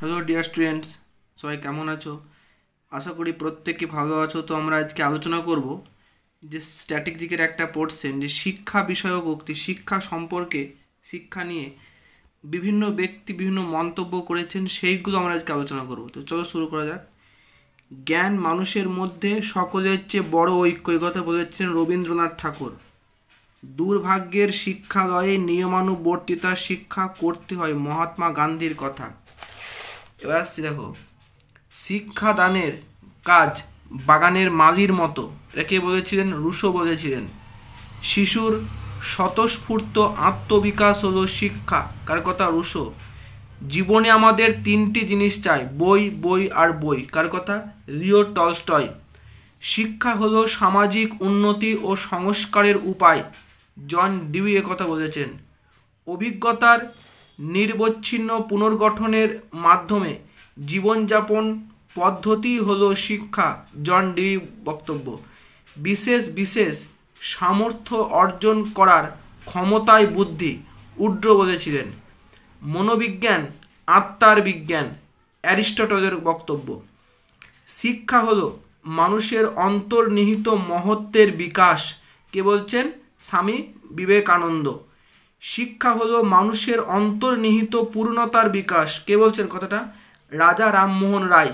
Hello dear students, সবাই কেমন আছো? আশা করি প্রত্যেকে ভালো আছো। তো আমরা আজকে আলোচনা করব যে স্ট্র্যাটেজিকের একটা পোর্শন, যে শিক্ষা বিষয়ক উক্তি, শিক্ষা সম্পর্কে, শিক্ষা নিয়ে বিভিন্ন ব্যক্তি বিভিন্ন মন্তব্য করেছেন, সেইগুলো আমরা আজকে আলোচনা করব। তো চলো শুরু করা যাক। জ্ঞান মানুষের মধ্যে সকলের চেয়ে বড় ঐক্য, এই কথা বলেছেন রবীন্দ্রনাথ ঠাকুর। দুর্ভাগ্যের শিক্ষালয়ে নিয়মানুবর্তিতা শিক্ষা করতে হয়, মহাত্মা গান্ধীর কথা। এবার আসছি, দেখো, শিক্ষাদানের কাজ বাগানের মালির মতো, একে বলেছিলেন রুশো বলেছিলেন। শিশুর স্বতঃস্ফূর্ত আত্মবিকাশ হলো শিক্ষা, কার কথা? রুশো। জীবনে আমাদের তিনটি জিনিস চাই, বই, বই আর বই, কার কথা? Leo Tolstoy. শিক্ষা হলো সামাজিক উন্নতি ও সংস্কারের উপায়, জন ডিউই কথা বলেছেন। অভিজ্ঞতার নিরবচ্ছিন্ন পুনর্গঠনের মাধ্যমে জীবনযাপন পদ্ধতি হলো শিক্ষা, জন ডিউই বক্তব্য। বিশেষ বিশেষ সামর্থ্য অর্জন করার ক্ষমতায় বুদ্ধি, উড্র বলেছিলেন। মনোবিজ্ঞান আত্মার বিজ্ঞান, অ্যারিস্টটলের বক্তব্য। শিক্ষা হলো মানুষের অন্তর্নিহিত মহত্বের বিকাশ, কে বলছেন? স্বামী বিবেকানন্দ। শিক্ষা হলো মানুষের অন্তর্নিহিত পূর্ণতার বিকাশ, কে বলছেন কথাটা? রাজা রামমোহন রায়।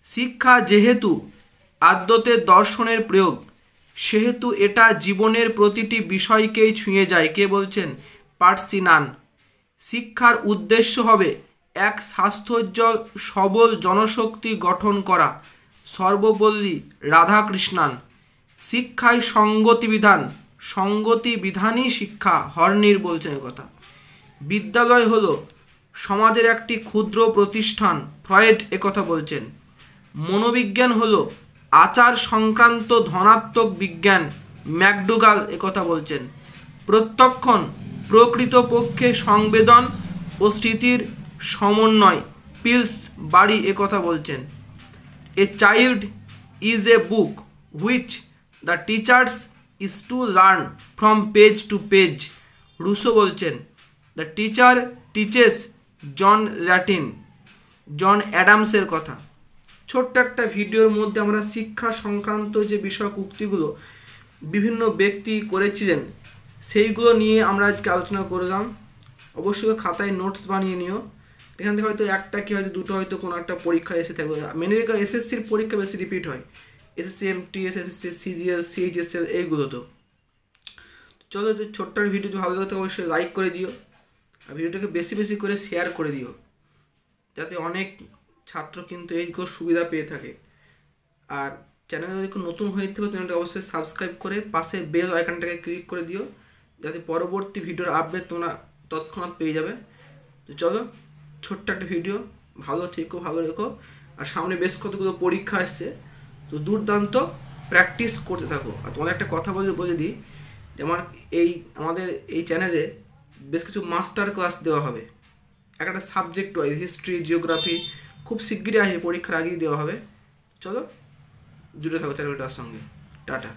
শিক্ষা যেহেতু আদ্যতে দর্শনের প্রয়োগ, সেহেতু এটা জীবনের প্রতিটি বিষয়কেই ছুঁয়ে যায়, কে বলছেন? পার্সিনান। শিক্ষার উদ্দেশ্য হবে এক স্বাস্থ্যোজ্জ্বল সবল জনশক্তি গঠন করা, সর্বপল্লী রাধাকৃষ্ণান। শিক্ষায় সঙ্গতি বিধান, সঙ্গতি বিধানই শিক্ষা, হর্নির বলছেন কথা। বিদ্যালয় হলো সমাজের একটি ক্ষুদ্র প্রতিষ্ঠান, ফ্রয়েড একথা বলছেন। মনোবিজ্ঞান হলো আচার সংক্রান্ত ধনাত্মক বিজ্ঞান, ম্যাকডুগাল একথা বলছেন। প্রত্যক্ষণ প্রকৃতপক্ষে সংবেদন ও স্মৃতির সমন্বয়, পিলস বাড়ি একথা বলছেন। A child is a book which the teachers is to learn from page to page, Rousseau বলছেন। The teacher teaches, John Latin, John অ্যাডামসের কথা। ছোট্ট একটা ভিডিওর মধ্যে আমরা শিক্ষা সংক্রান্ত যে বিষয়ক উক্তিগুলো বিভিন্ন ব্যক্তি করেছিলেন, সেইগুলো নিয়ে আমরা আজকে আলোচনা করলাম। অবশ্যই খাতায় নোটস বানিয়ে নিও। এখান থেকে হয়তো একটা কি হয়তো দুটো হয়তো কোনো একটা পরীক্ষা এসে থাকবে। মেনলি এসএসসির পরীক্ষা বেশি রিপিট হয়, SSC MTS, SSC CGL, CHSL, এইগুলো। তো চলো, যে ছোট্ট ভিডিওটি ভালো লাগতে অবশ্যই লাইক করে দিও, আর ভিডিওটাকে বেশি বেশি করে শেয়ার করে দিও, যাতে অনেক ছাত্র কিন্তু এইগুলো সুবিধা পেয়ে থাকে। আর চ্যানেলে যদি নতুন হয়ে থাকে চ্যানেলটা অবশ্যই সাবস্ক্রাইব করে পাশে বেল আইকনটাকে ক্লিক করে দিও, যাতে পরবর্তী ভিডিওর আপডেট তোমরা তৎক্ষণাৎ পেয়ে যাবে। তো চলো, ছোট্ট একটা ভিডিও, ভালো থেকো, ভালো রেখো। আর সামনে বেশ কতগুলো পরীক্ষা আসছে, তো দুর্দান্ত প্র্যাকটিস করতে থাকো। আর তোমাদের একটা কথা বলে দিই, যে আমাদের এই চ্যানেলে বেশ কিছু মাস্টার ক্লাস দেওয়া হবে, একটা সাবজেক্ট ওয়াইজ, হিস্ট্রি, জিওগ্রাফি, খুব শিগগিরই আসে, পরীক্ষার আগেই দেওয়া হবে। চলো, জুড়ে থাকো চ্যানেলটার সঙ্গে। টাটা।